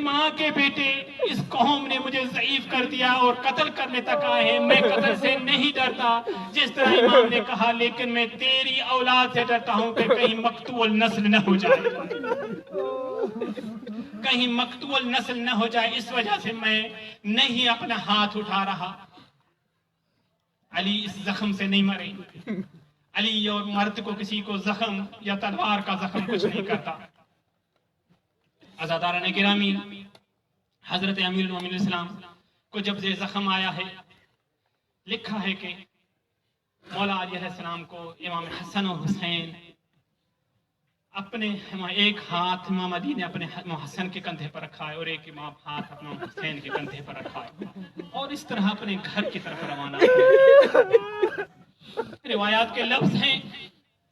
ماں کے بیٹے اس قوم نے مجھے ضعیف کر دیا اور قتل کرنے تک آئے ہیں، میں قتل سے نہیں ڈرتا جس طرح امام نے کہا، لیکن میں تیری اولاد سے ڈرتا ہوں کہ کہیں مقتول نسل نہ ہو جائے، کہیں مقتول نسل نہ ہو جائے، اس وجہ سے میں نہیں اپنا ہاتھ اٹھا رہا۔ علی اس زخم سے نہیں مرے۔ علی اور مرد کو کسی کو زخم یا تلوار کا زخم کچھ نہیں کرتا۔ عزاداران گرامی، حضرت امیر المومنین علیہ السلام کو جب یہ زخم آیا ہے، لکھا ہے کہ مولا علی علیہ السلام کو امام حسن و حسین اپنے ایک ہاتھ امام علی نے اپنے امام حسن کے کندھے پر رکھا ہے اور ایک ہاتھ اپنے امام حسین کے کندھے پر رکھا ہے اور اس طرح اپنے گھر کی طرف روانہ ہے۔ روایات کے لفظ ہیں،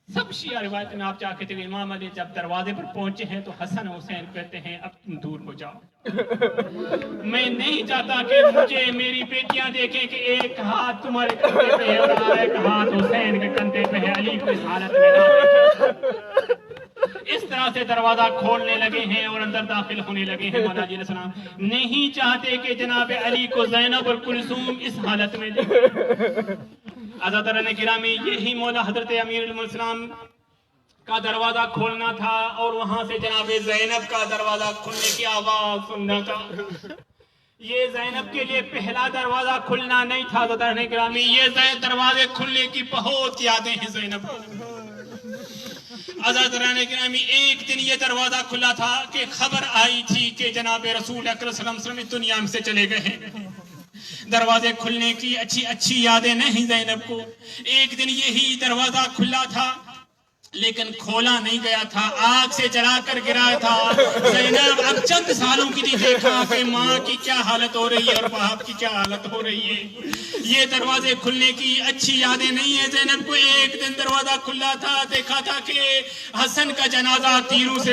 سب شیعہ روایت میں آپ چاہتے تھے، امام علی جب دروازے پر پہنچے ہیں تو حسن حسین کہتے ہیں اب تم دور ہو جاؤ، میں نہیں چاہتا کہ مجھے میری بیٹیاں دیکھیں کہ ایک ہاتھ تمہارے کندھے پہ ہے اور ایک ہاتھ حسین کے کندھے پہ ہے، علی کو اس حالت میں نہ دیکھیں۔ اس طرح سے دروازہ کھولنے لگے ہیں اور اندر داخل ہونے لگے ہیں۔ مولا علی علیہ السلام نہیں چاہتے کہ جناب علی کو زینب اور کلثوم اس حالت میں دیکھیں۔ عزاداران گرامی، یہی مولا حضرت امیر المومنین السلام کا دروازہ کھولنا تھا اور وہاں سے جناب زینب کا دروازہ کھلنے کی آواز سننا تھا۔ یہ زینب کے لیے پہلا دروازہ کھلنا نہیں تھا۔ عزاداران گرامی، یہ دروازے کھلنے کی بہت یادیں ہیں زینب کو۔ عزاداران گرامی، ایک دن یہ دروازہ کھلا تھا کہ خبر آئی تھی کہ جناب رسول اکرم صلی اللہ علیہ وسلم دنیا میں سے چلے گئے ہیں۔ دروازے کھلنے کی اچھی یادیں نہیں زینب کو۔ ایک دن یہی دروازہ کھلا تھا لیکن کھولا نہیں گیا تھا، آگ سے جلا کر گرایا تھا۔ زینب اب چند سالوں کی تھی، دیکھا کہ ماں کی کیا حالت ہو رہی ہے اور باپ کی کیا حالت ہو رہی ہے۔ یہ دروازے کھلنے کی اچھی یادیں نہیں ہیں زینب کو۔ ایک دن دروازہ کھلا تھا، دیکھا تھا کہ حسن کا جنازہ تیروں سے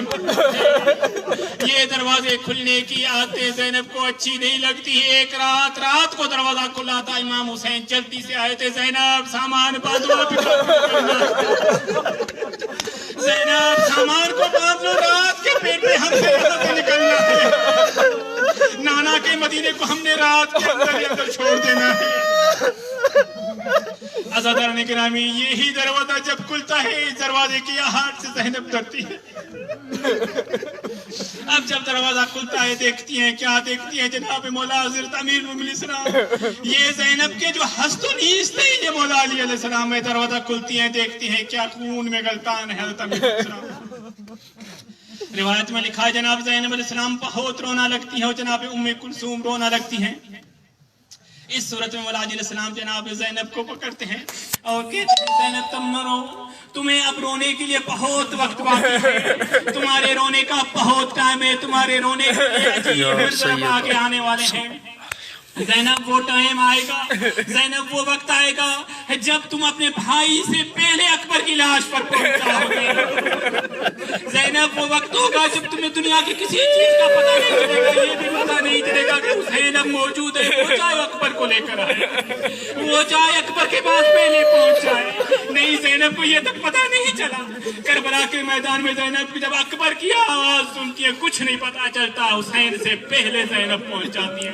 یہ دروازے کھلنے کی عادتیں زینب کو اچھی نہیں لگتی۔ ایک رات کو دروازہ کھلا تھا، امام حسین جلدی سے آئے تھے، زینب سامان باندھو، زینب سامان کو باندھ لو، رات کے پیٹ میں ہم سے یہاں سے نکلنا ہے، نانا کے مدینے کو ہم نے رات کے اندر چھوڑ دینا ہے۔ عزاداران گرامی، یہی دروازہ جب کھلتا ہے، اس دروازے کی آہٹ سے زینب ڈرتی ہے۔ اب جب دروازہ کھلتا ہے دیکھتی ہیں، کیا دیکھتی ہیں جناب مولا حضرت امیر المومنین السلام، یہ زینب کے جو ہست و نیست تھے، یہ مولا علی علیہ السلام میں دروازہ کھلتی ہیں، دیکھتی ہیں کیا خون میں گلتان ہے حضرت امیر السلام۔ روایت میں لکھا ہے جناب زینب علیہ السلام بہت رونا لگتی ہیں اور جناب ام کلثوم رونا لگتی ہیں۔ اس صورت میں مولا علی علیہ السلام جناب زینب کو پکڑتے ہیں اور کہتے ہیں زینب تم نہ رو، تمہیں اب رونے کے لیے بہت وقت باقی ہے، تمہارے رونے کا بہت ٹائم ہے، تمہارے رونے کے لیے عجیب منظر آگے آنے والے ہیں۔ زینب وہ ٹائم آئے گا، زینب وہ وقت آئے گا جب تم اپنے بھائی سے پہلے اکبر کی لاش پر پہنچ جاؤ گے۔ زینب وہ وقت ہوگا جب تمہیں دنیا کی کسی چیز کا پتہ نہیں چلے گا، یہ بھی پتہ نہیں چلے گا کہ حسین اب موجود ہے، وہ چاہے اکبر کو لے کر آئے، وہ چاہے اکبر کے پاس پہلے پہنچ جائے۔ نہیں، زینب کو یہ تک پتہ نہیں چلا۔ کربلا کے میدان میں زینب جب اکبر کی آواز سنتی ہے، کچھ نہیں پتہ چلتا، حسین سے پہلے زینب پہنچ جاتی ہے۔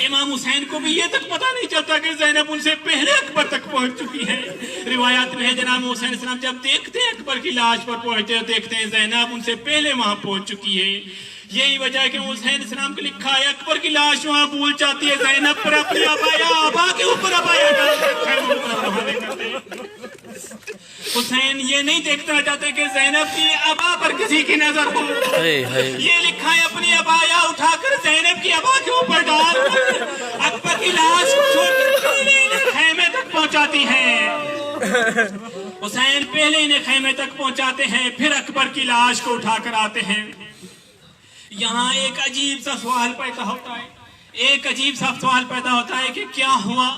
امام حسین کو بھی یہ تک پتہ نہیں چلتا کہ زینب ان سے پہلے اکبر تک پہنچ چکی ہے۔ روایات میں ہے جناب حسین السلام جب دیکھتے ہیں اکبر کی لاش پر پہنچے، دیکھتے ہیں زینب ان سے پہلے وہاں پہنچ چکی ہے۔ یہی وجہ ہے کہ حسین السلام کو لکھا ہے اکبر کی لاش وہاں بھول جاتی ہے، زینب پر اپنی آبا کے اوپر ابایا کرتے ہیں۔ حسین یہ نہیں دیکھنا چاہتے کہ زینب کی ابا پر کسی کی نظر ہو، یہ لکھا ہے اپنی ابایا اٹھا کر زینب کی ابا کے اوپر ڈال کر اکبر کی لاش کو چھوڑ کر خیمے تک پہنچاتی ہیں۔ حسین پہلے انہیں خیمے تک پہنچاتے ہیں، پھر اکبر کی لاش کو اٹھا کر آتے ہیں۔ یہاں ایک عجیب سا سوال پیدا ہوتا ہے، ایک عجیب سا سوال پیدا ہوتا ہے کہ کیا ہوا؟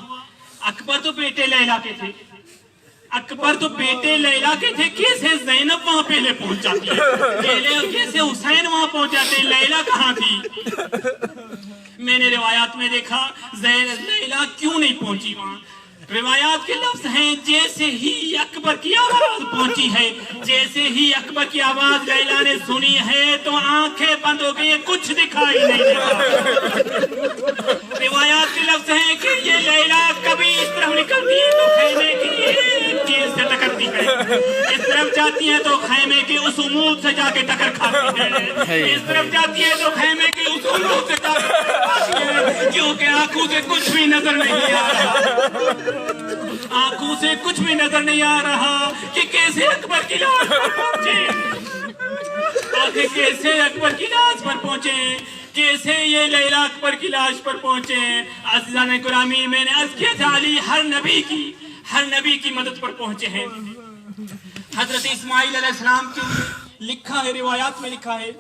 اکبر تو بیٹے لیلا کے تھے، اکبر تو بیٹے لیلا کے تھے، کیسے زینب وہاں پہلے پہنچ جاتی ہے؟ کیسے حسین وہاں پہنچ جاتے ہیں؟ لیلا کہاں تھی؟ میں نے روایات میں دیکھا لیلا کیوں نہیں پہنچی وہاں؟ روایات کے لفظ ہیں جیسے ہی اکبر کی آواز پہنچی ہے، جیسے ہی اکبر کی آواز لیلا نے سنی ہے تو آنکھیں بند ہو گئی، کچھ دکھائی نہیں دیتا۔ روایات کے لفظ ہیں کہ یہ لیلا کبھی اس طرف نکلتی ہے تو خیمے کی ایک چیز سے ٹکرتی ہے، اس طرف جاتی ہے تو خیمے کے اس عمود سے جا کے ٹکر کھاتی ہے، اس طرف جاتی ہے تو خیمے کے اس عمود سے جا کے ٹکر کھاتی ہے، کیونکہ آنکھوں سے کچھ بھی نظر نہیں آ رہا، آنکھوں سے کچھ بھی نظر نہیں آ رہا کہ کیسے اکبر کی لاش پر پہنچے، آخر کیسے اکبر کی لاش پر پہنچے، کیسے یہ لیلا اکبر کی لاش پر پہنچے۔ عزیزان گرامی، میں نے عرض کیا تھا علی ہر نبی کی مدد پر پہنچے ہیں۔ حضرت اسماعیل علیہ السلام کی لکھا ہے، روایات میں لکھا ہے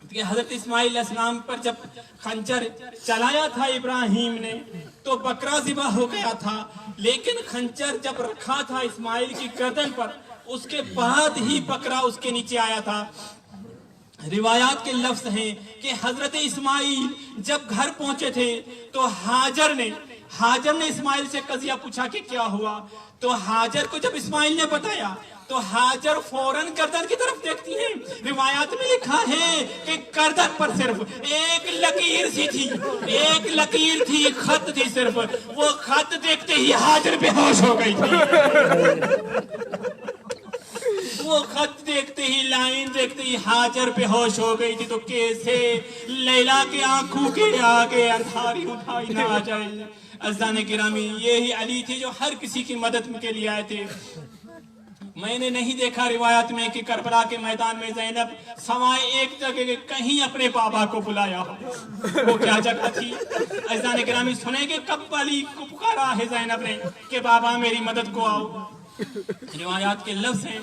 کہ حضرت اسماعیل علیہ السلام پر جب خنجر چلایا تھا ابراہیم نے تو بکرا ذبح ہو گیا تھا، لیکن خنجر جب رکھا تھا اسماعیل کی گردن پر اس کے بعد ہی بکرا اس کے نیچے آیا تھا۔ روایات کے لفظ ہیں کہ حضرت اسماعیل جب گھر پہنچے تھے تو حاجر نے اسماعیل سے قضیہ پوچھا کہ کیا ہوا، تو حاجر کو جب اسماعیل نے بتایا تو حاجر فوراً گردن کی طرف دیکھتی ہیں۔ روایات میں لکھا ہے کہ گردن پر صرف ایک لکیر سی تھی، ایک لکیر تھی، خط تھی صرف، وہ خط دیکھتے ہی حاجر بے ہوش ہو گئی تھی، وہ خط دیکھتے ہی، لائن دیکھتے ہی حاجر بے ہوش ہو گئی تھی۔ تو کیسے لیلا کے آنکھوں کے آگے اندھاری اٹھائی نہ آ جائے۔ عزیزان گرامی، یہی علی تھے جو ہر کسی کی مدد کے لیے آئے تھے۔ میں نے نہیں دیکھا روایت میں کہ کربلا کے میدان میں زینب سوائے ایک جگہ کے کہیں اپنے بابا کو بلایا ہو، وہ کیا جگہ تھی؟ عزیزان گرامی سنیں گے کب علی کو پکارا ہے زینب نے کہ بابا میری مدد کو آؤ۔ روایات کے لفظ ہیں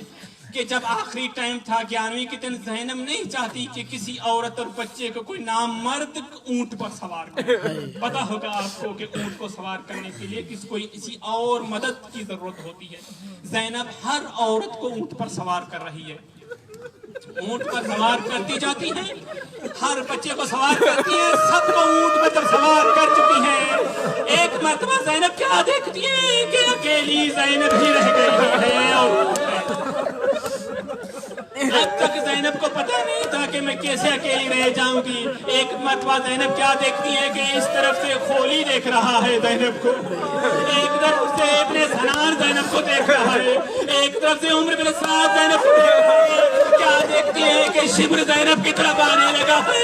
کہ جب آخری ٹائم تھا 11ویں کے دن، زینب نہیں چاہتی کہ کسی عورت اور بچے کو کوئی نامرد اونٹ پر سوار کرے۔ پتا ہوگا آپ کو کہ اونٹ کو سوار کرنے کے لیے کسی اور مدد کی ضرورت ہوتی ہے۔ زینب ہر عورت کو اونٹ پر سوار کر رہی ہے، اونٹ پر سوار کرتی جاتی ہیں، ہر بچے کو سوار کرتی ہیں، سب کو اونٹ پر جب سوار کر چکی ہیں، ایک مرتبہ زینب کیا دیکھتی ہے کہ اکیلی زینب ہی رہ گئی ہے، اور اب تک زینب کو پتہ نہیں تھا کہ میں کیسے اکیلی رہ جاؤں گی۔ ایک مرتبہ زینب کیا دیکھتی ہے کہ اس طرف سے خولی دیکھ رہا ہے زینب کو، ایک طرف سے ابن سنان زینب کو دیکھ رہا ہے، ایک طرف سے عمر بن سعد زینب کو دیکھ رہا ہے، کیا دیکھتی ہے کہ شبر زینب کی طرف آنے لگا ہے۔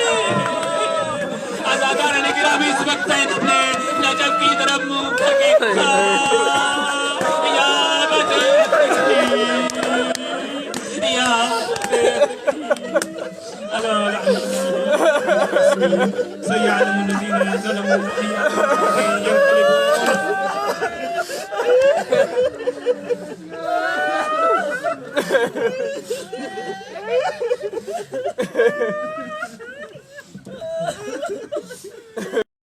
عزیزان گرامی، اس وقت زینب نے نجف کی طرف منہ کر کے کہا یا سيعلم الذين ظلموا أي